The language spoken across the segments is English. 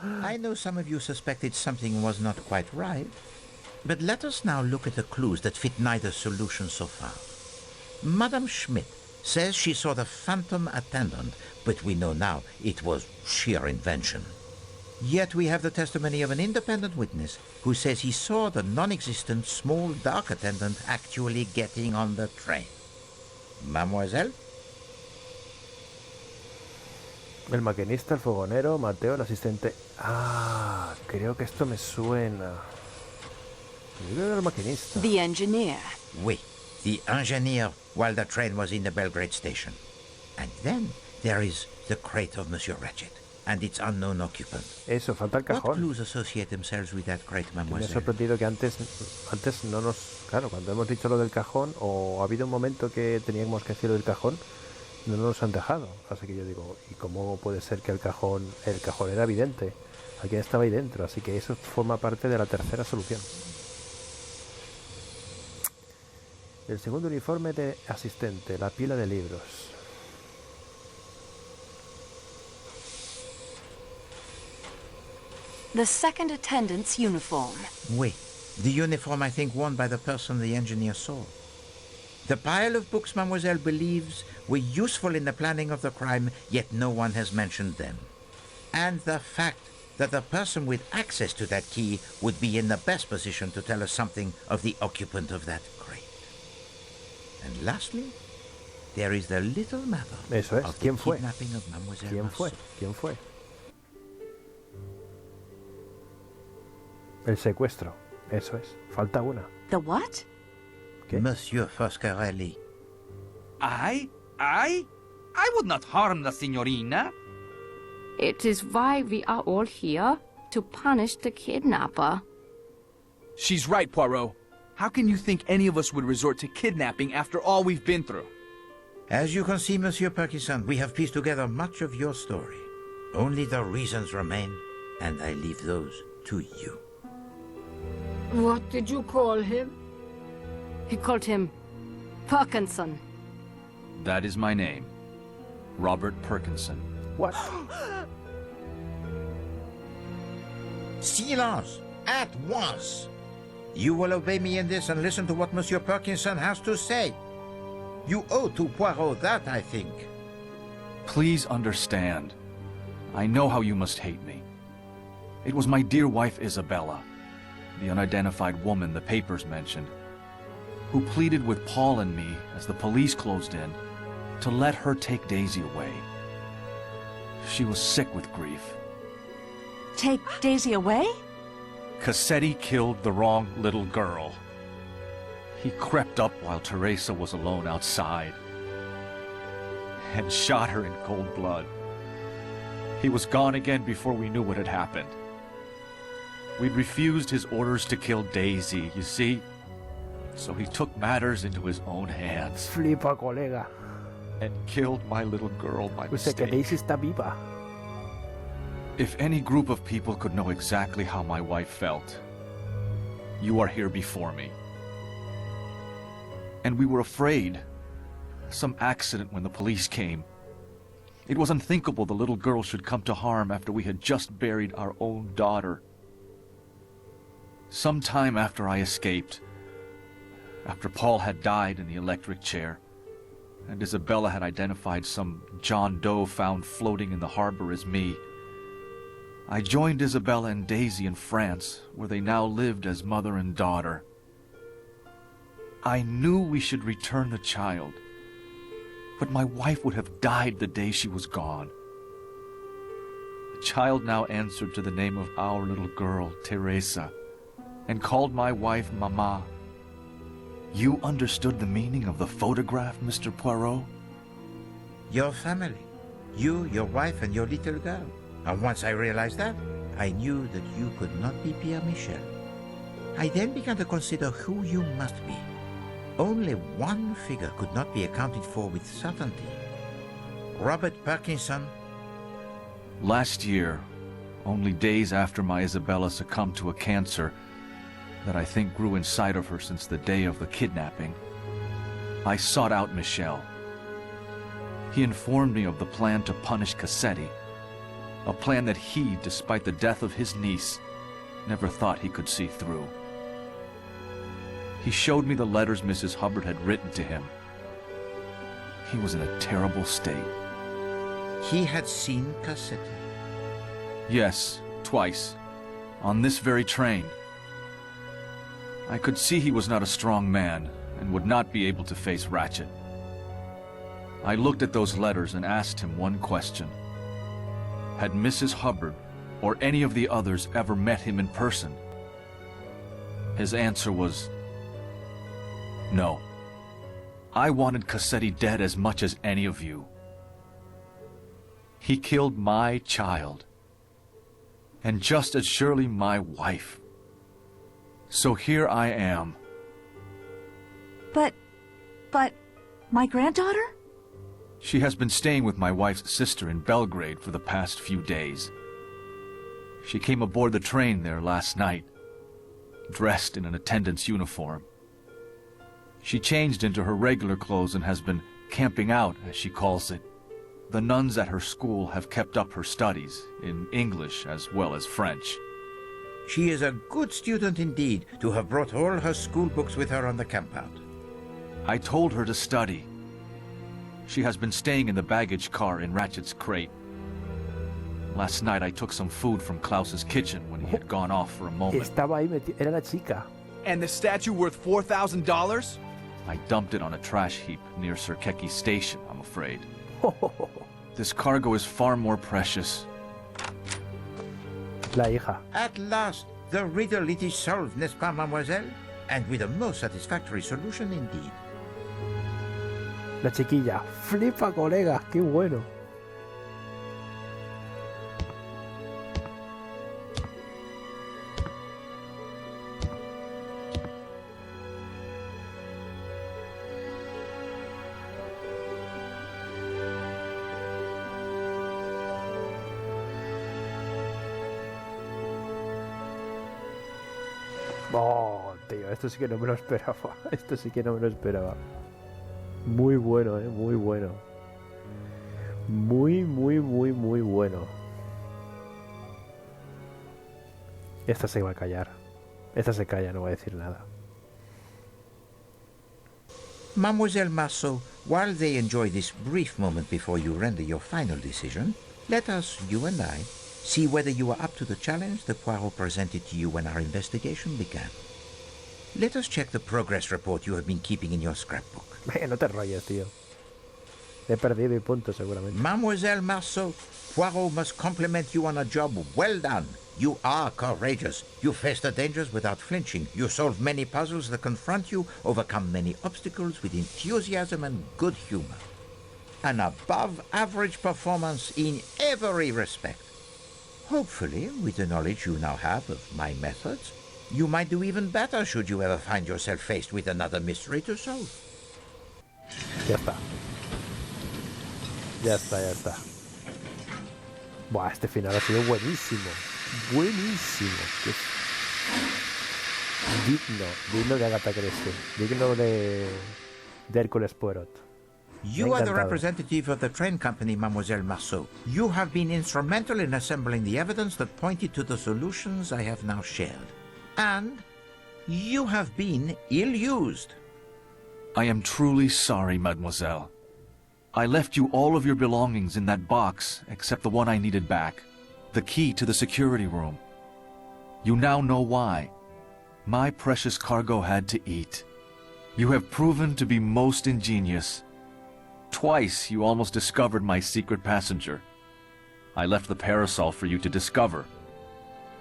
I know some of you suspected something was not quite right, but let us now look at the clues that fit neither solution so far. Madame Schmidt says she saw the phantom attendant, but we know now it was sheer invention. Yet we have the testimony of an independent witness who says he saw the non-existent small dark attendant actually getting on the train. Mademoiselle? El maquinista, el fogonero, Mateo, el asistente... Ah, creo que esto me suena. Yo creo que era el maquinista. The engineer. Oui, the engineer while the train was in the Belgrade station. And then there is the crate of Monsieur Ratchet and its unknown occupant. Eso, falta el cajón. What clues associate themselves with that crate, mademoiselle? Me ha sorprendido que antes no nos... Claro, cuando hemos dicho lo del cajón, o ha habido un momento que teníamos que decir lo del cajón, no nos han dejado. Así que yo digo, ¿y cómo puede ser que el cajón era evidente? Alguien estaba ahí dentro, así que eso forma parte de la tercera solución. El segundo uniforme de asistente, la pila de libros. The second attendant's uniform. Oui, the uniform I think worn by the person the engineer saw. The pile of books mademoiselle believes were useful in the planning of the crime, yet no one has mentioned them. And the fact that the person with access to that key would be in the best position to tell us something of the occupant of that crate. And lastly, there is the little matter Eso es. of ¿Quién the fue? kidnapping of Mademoiselle ¿Quién fue? Marceau. ¿Quién fue? El secuestro. Eso es. Falta una. The what? ¿Qué? Monsieur Foscarelli. I would not harm the signorina. It is why we are all here, to punish the kidnapper. She's right, Poirot. How can you think any of us would resort to kidnapping after all we've been through? As you can see, Monsieur Parkinson, we have pieced together much of your story. Only the reasons remain, and I leave those to you. What did you call him? He called him Parkinson. That is my name. Robert Perkinson. What? Silence! At once! You will obey me in this and listen to what Monsieur Perkinson has to say. You owe to Poirot that, I think. Please understand. I know how you must hate me. It was my dear wife Isabella, the unidentified woman the papers mentioned, who pleaded with Paul and me as the police closed in to let her take Daisy away. She was sick with grief. Take Daisy away? Cassetti killed the wrong little girl. He crept up while Teresa was alone outside and shot her in cold blood. He was gone again before we knew what had happened. We'd refused his orders to kill Daisy, you see? So he took matters into his own hands Flipa, colega. and killed my little girl by Pues que mistake. Daisy está viva. If any group of people could know exactly how my wife felt, you are here before me. And we were afraid. Some accident when the police came. It was unthinkable the little girl should come to harm after we had just buried our own daughter. Some time after I escaped, after Paul had died in the electric chair, and Isabella had identified some John Doe found floating in the harbor as me, I joined Isabella and Daisy in France, where they now lived as mother and daughter. I knew we should return the child, but my wife would have died the day she was gone. The child now answered to the name of our little girl, Teresa, and called my wife Mama. You understood the meaning of the photograph, Mr. Poirot? Your family. You, your wife, and your little girl. And once I realized that, I knew that you could not be Pierre Michel. I then began to consider who you must be. Only one figure could not be accounted for with certainty. Robert Parkinson. Last year, only days after my Isabella succumbed to a cancer that I think grew inside of her since the day of the kidnapping, I sought out Michel. He informed me of the plan to punish Cassetti, A plan that he, despite the death of his niece, never thought he could see through. He showed me the letters Mrs. Hubbard had written to him. He was in a terrible state. He had seen Cassetti. Yes, twice. On this very train. I could see he was not a strong man and would not be able to face Ratchet. I looked at those letters and asked him one question. Had Mrs. Hubbard or any of the others ever met him in person? His answer was no. I wanted Cassetti dead as much as any of you. He killed my child, and just as surely my wife. So here I am. But, my granddaughter? She has been staying with my wife's sister in Belgrade for the past few days. She came aboard the train there last night, dressed in an attendant's uniform. She changed into her regular clothes and has been camping out, as she calls it. The nuns at her school have kept up her studies, in English as well as French. She is a good student indeed, to have brought all her school books with her on the campout. I told her to study. She has been staying in the baggage car in Ratchet's crate. Last night I took some food from Klaus's kitchen when he had gone off for a moment. Estaba ahí era la chica. And the statue worth $4,000? I dumped it on a trash heap near Sir Keki's station, I'm afraid. This cargo is far more precious. La hija. At last, the riddle it is solved, n'est-ce pas, mademoiselle? And with a most satisfactory solution indeed. La chiquilla. Flipa, colega. Qué bueno. Oh, tío, esto sí que no me lo esperaba. Esto sí que no me lo esperaba. Muy bueno, muy bueno. Muy bueno. Esta se va a callar. Esta se calla, no va a decir nada. Mademoiselle Marceau, while they enjoy this brief moment before you render your final decision, let us, you and I, see whether you are up to the challenge the Poirot presented to you when our investigation began. Let us check the progress report you have been keeping in your scrapbook. No te enrolles, tío. He perdido y punto, seguramente. Mademoiselle Marceau, Poirot must compliment you on a job well done. You are courageous. You face the dangers without flinching. You solve many puzzles that confront you, overcome many obstacles with enthusiasm and good humor. An above-average performance in every respect. Hopefully, with the knowledge you now have of my methods, you might do even better should you ever find yourself faced with another mystery to solve. Ya está. Ya está, ya está. Buah, este final ha sido buenísimo. Buenísimo. Digno de Agatha Christie. Digno de Hércules Poirot. You are the representative of the train company, Mademoiselle Marceau. You have been instrumental in assembling the evidence that pointed to the solutions I have now shared. And you have been ill-used. I am truly sorry, mademoiselle. I left you all of your belongings in that box, except the one I needed back, the key to the security room. You now know why. My precious cargo had to eat. You have proven to be most ingenious. Twice you almost discovered my secret passenger. I left the parasol for you to discover.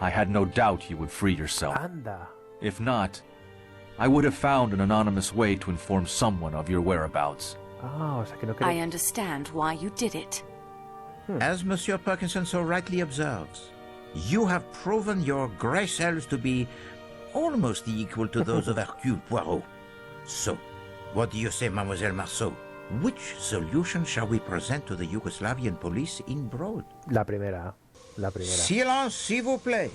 I had no doubt you would free yourself. Anda. If not, I would have found an anonymous way to inform someone of your whereabouts. Ah, o sea que no I understand why you did it. As Monsieur Parkinson so rightly observes, you have proven your grey cells to be almost equal to those of Hercule Poirot. So, what do you say, Mademoiselle Marceau? Which solution shall we present to the Yugoslavian police in Broad? La primera. La primera. Silence, s'il vous plaît.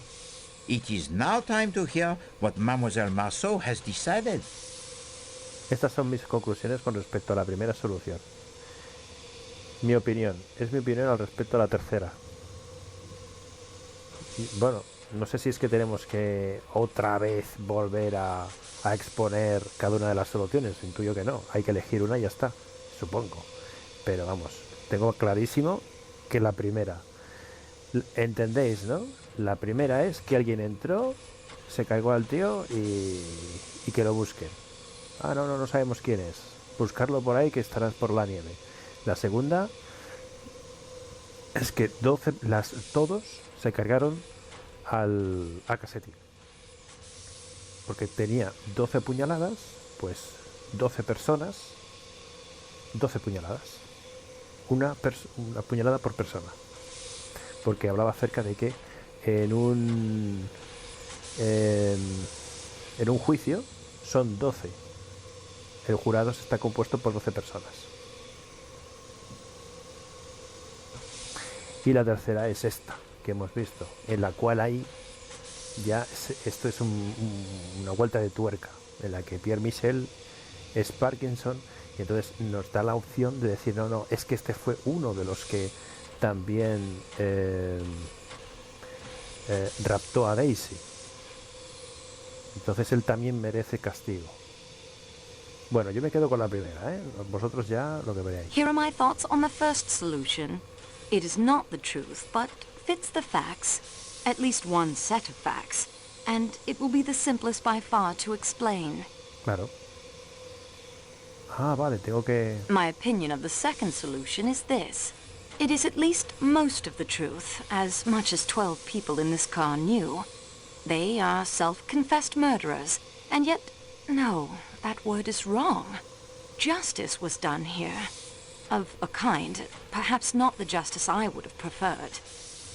It is now time to hear what Mademoiselle Marceau has decided. Estas son mis conclusiones con respecto a la primera solución. Mi opinión. Es mi opinión al respecto a la tercera. Bueno, no sé si es que tenemos que otra vez volver a exponer cada una de las soluciones. Intuyo que no, hay que elegir una y ya está, supongo. Pero vamos, tengo clarísimo que la primera, ¿entendéis, no? La primera es que alguien entró, se cargó al tío y que lo busquen. Ah, no sabemos quién es. Buscarlo por ahí, que estarás por la nieve. La segunda es que todos se cargaron a Cassetti. Porque tenía 12 puñaladas, pues 12 personas, 12 puñaladas. Una puñalada por persona. Porque hablaba acerca de que en un juicio son 12. El jurado está compuesto por 12 personas. Y la tercera es esta, que hemos visto, en la cual hay ya, esto es una vuelta de tuerca, en la que Pierre Michel es Parkinson, y entonces nos da la opción de decir, no, es que este fue uno de los que también raptó a Daisy. Entonces él también merece castigo. Bueno, yo me quedo con la primera, ¿eh? Vosotros ya lo que veáis. Here are my thoughts on the first solution. It is not the truth, but fits the facts, at least one set of facts, and it will be the simplest by far to explain. Claro. Ah, vale, tengo que... My opinion of the second solution is this. It is at least most of the truth, as much as 12 people in this car knew. They are self-confessed murderers, and yet, no, that word is wrong. Justice was done here. Of a kind, perhaps not the justice I would have preferred.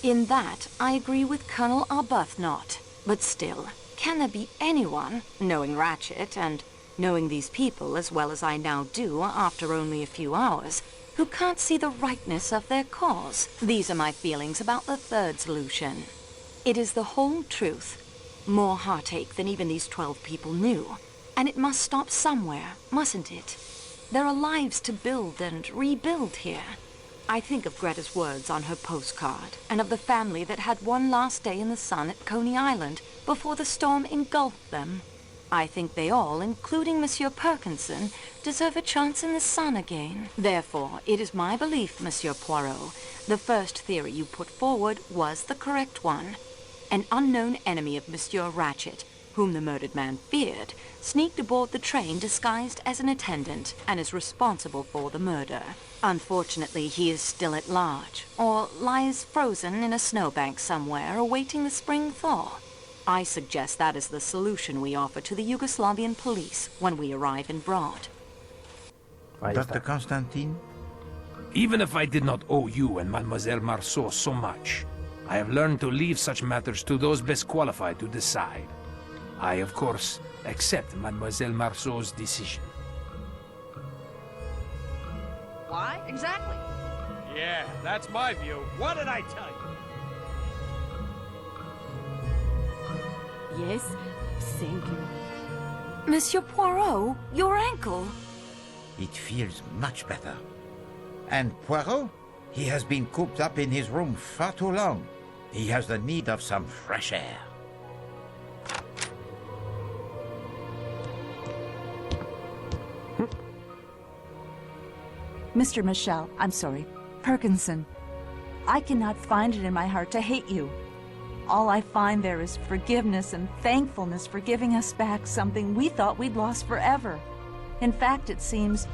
In that, I agree with Colonel Arbuthnot. But still, can there be anyone, knowing Ratchet and knowing these people as well as I now do after only a few hours, who can't see the rightness of their cause? These are my feelings about the third solution. It is the whole truth. More heartache than even these 12 people knew. And it must stop somewhere, mustn't it? There are lives to build and rebuild here. I think of Greta's words on her postcard, and of the family that had one last day in the sun at Coney Island before the storm engulfed them. I think they all, including Monsieur Perkinson, deserve a chance in the sun again. Therefore, it is my belief, Monsieur Poirot, the first theory you put forward was the correct one. An unknown enemy of Monsieur Ratchet, whom the murdered man feared, sneaked aboard the train disguised as an attendant and is responsible for the murder. Unfortunately, he is still at large, or lies frozen in a snowbank somewhere awaiting the spring thaw. I suggest that is the solution we offer to the Yugoslavian police when we arrive in Broad. Dr. Constantine? Even if I did not owe you and Mademoiselle Marceau so much, I have learned to leave such matters to those best qualified to decide. I, of course, accept Mademoiselle Marceau's decision. Why? Exactly. Yeah, that's my view. What did I tell you? Yes, thank you. Monsieur Poirot, your ankle. It feels much better. And Poirot? He has been cooped up in his room far too long. He has the need of some fresh air. Mr. Michel, I'm sorry, Perkinson. I cannot find it in my heart to hate you. All I find there is forgiveness and thankfulness for giving us back something we thought we'd lost forever. In fact, it seems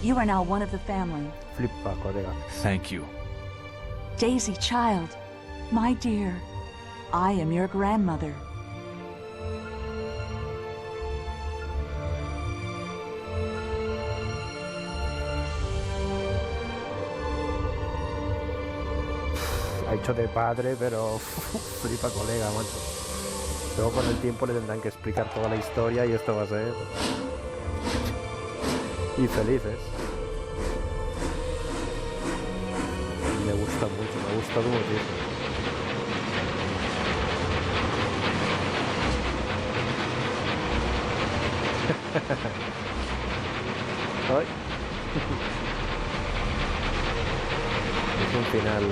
you are now one of the family. Flipa, colega. Thank you. Daisy, child, my dear, I am your grandmother. Ha hecho de padre, pero flipa, colega, macho. Luego con el tiempo le tendrán que explicar toda la historia y esto va a ser... Y felices. Me gusta mucho, me gusta como dice. Ay. Es un final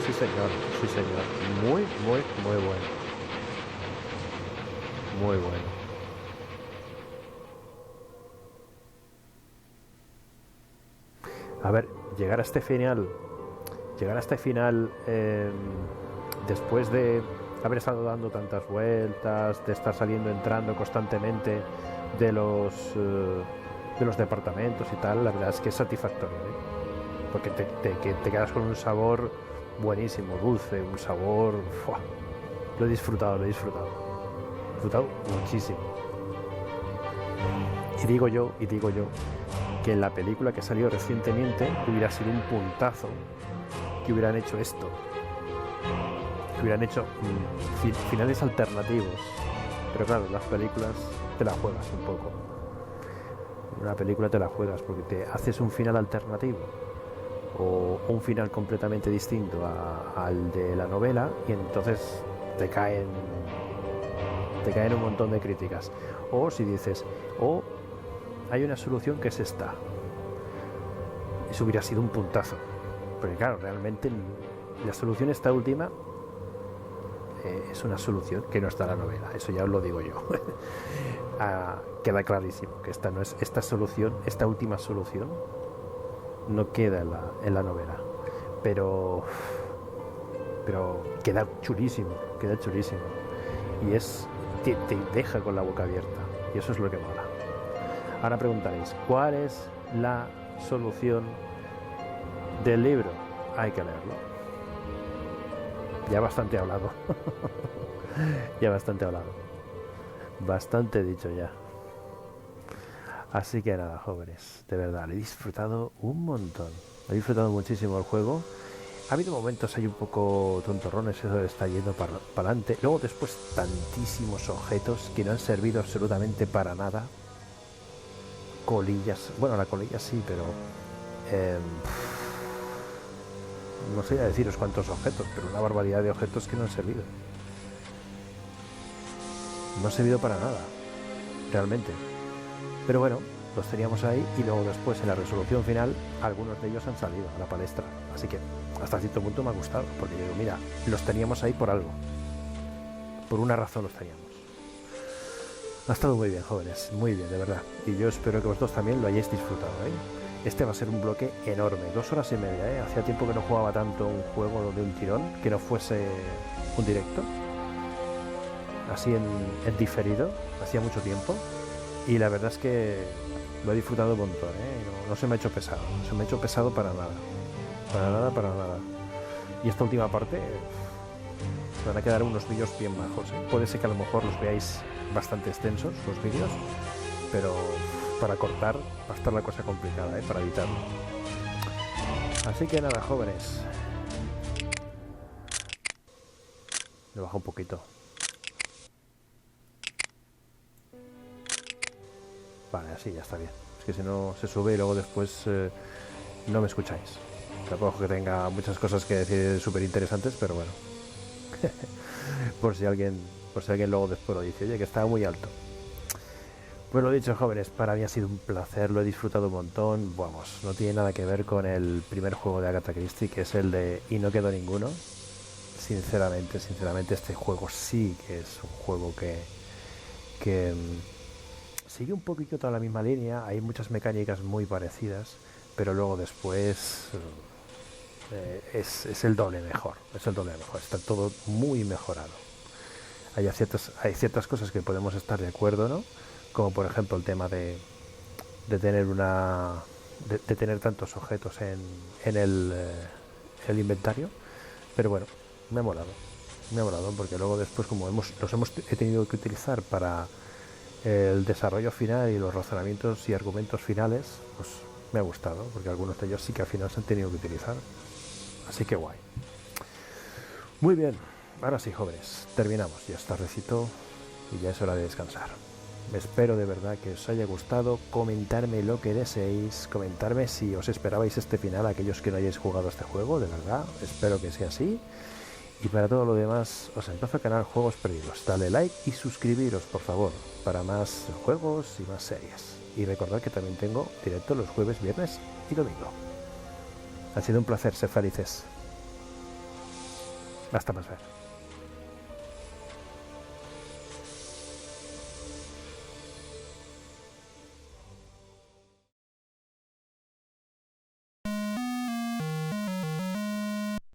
Sí, señor. Muy bueno. Muy bueno. A ver, llegar a este final, después de haber estado dando tantas vueltas, de estar saliendo, entrando constantemente de los departamentos y tal, la verdad es que es satisfactorio, ¿eh? Porque te quedas con un sabor buenísimo, dulce, un sabor... ¡fua! Lo he disfrutado muchísimo. Y digo yo que en la película que salió recientemente hubiera sido un puntazo que hubieran hecho esto, que hubieran hecho finales alternativos. Pero claro, las películas te la juegas un poco. Una película te la juegas porque te haces un final alternativo o un final completamente distinto al de la novela, y entonces te caen un montón de críticas. O si dices, hay una solución que es esta, eso hubiera sido un puntazo, porque claro, realmente la solución esta última es una solución que no está en la novela, eso ya os lo digo yo. Queda clarísimo que esta última solución no queda en la novela, pero queda chulísimo, y te deja con la boca abierta, y eso es lo que mola. Ahora preguntaréis, ¿cuál es la solución del libro? Hay que leerlo. Ya bastante hablado. Bastante dicho ya. Así que nada, jóvenes, de verdad, he disfrutado un montón. He disfrutado muchísimo el juego. Ha habido momentos ahí un poco tontorrones, eso de estar yendo para adelante. Luego después tantísimos objetos que no han servido absolutamente para nada. Colillas, bueno, la colilla sí, pero no sé deciros cuántos objetos, pero una barbaridad de objetos que no han servido. No ha servido para nada, realmente. Pero bueno, los teníamos ahí, y luego después en la resolución final algunos de ellos han salido a la palestra. Así que hasta cierto punto me ha gustado, porque digo, mira, los teníamos ahí por algo. Por una razón los teníamos. Ha estado muy bien, jóvenes, muy bien, de verdad. Y yo espero que vosotros también lo hayáis disfrutado, ¿eh? Este va a ser un bloque enorme, 2 horas y media, ¿eh? Hacía tiempo que no jugaba tanto un juego de un tirón, que no fuese un directo. Así en diferido, hacía mucho tiempo. Y la verdad es que lo he disfrutado un montón, ¿eh? No se me ha hecho pesado, para nada. Para nada. Y esta última parte van a quedar unos vídeos bien majos, ¿eh? Puede ser que a lo mejor los veáis bastante extensos, los vídeos, pero para cortar va a estar la cosa complicada, para editarlo. Así que nada, jóvenes. Le bajo un poquito. Vale, así ya está bien. Es que si no se sube y luego después no me escucháis. Tampoco que tenga muchas cosas que decir súper interesantes, pero bueno. por si alguien luego después lo dice, oye, que estaba muy alto. Pues lo dicho, jóvenes, para mí ha sido un placer, lo he disfrutado un montón. Vamos, no tiene nada que ver con el primer juego de Agatha Christie, que es el de Y no quedó ninguno. Sinceramente, este juego sí que es un juego que sigue un poquito toda la misma línea. Hay muchas mecánicas muy parecidas, pero luego después es el doble mejor. Está todo muy mejorado. Hay ciertas cosas que podemos estar de acuerdo, ¿no? Como por ejemplo el tema de tener de tener tantos objetos en el inventario, pero bueno, me ha molado porque luego después, como he tenido que utilizar para el desarrollo final y los razonamientos y argumentos finales, pues me ha gustado, porque algunos de ellos sí que al final se han tenido que utilizar, así que guay. Muy bien, ahora sí, jóvenes, terminamos, ya es tardecito y ya es hora de descansar. Espero de verdad que os haya gustado. Comentarme lo que deseéis, comentarme si os esperabais este final, aquellos que no hayáis jugado este juego, de verdad, espero que sea así. Y para todo lo demás, os emplazo al canal Juegos Perdidos. Dale like y suscribiros, por favor, para más juegos y más series. Y recordad que también tengo directo los jueves, viernes y domingo. Ha sido un placer, ser felices. Hasta más ver.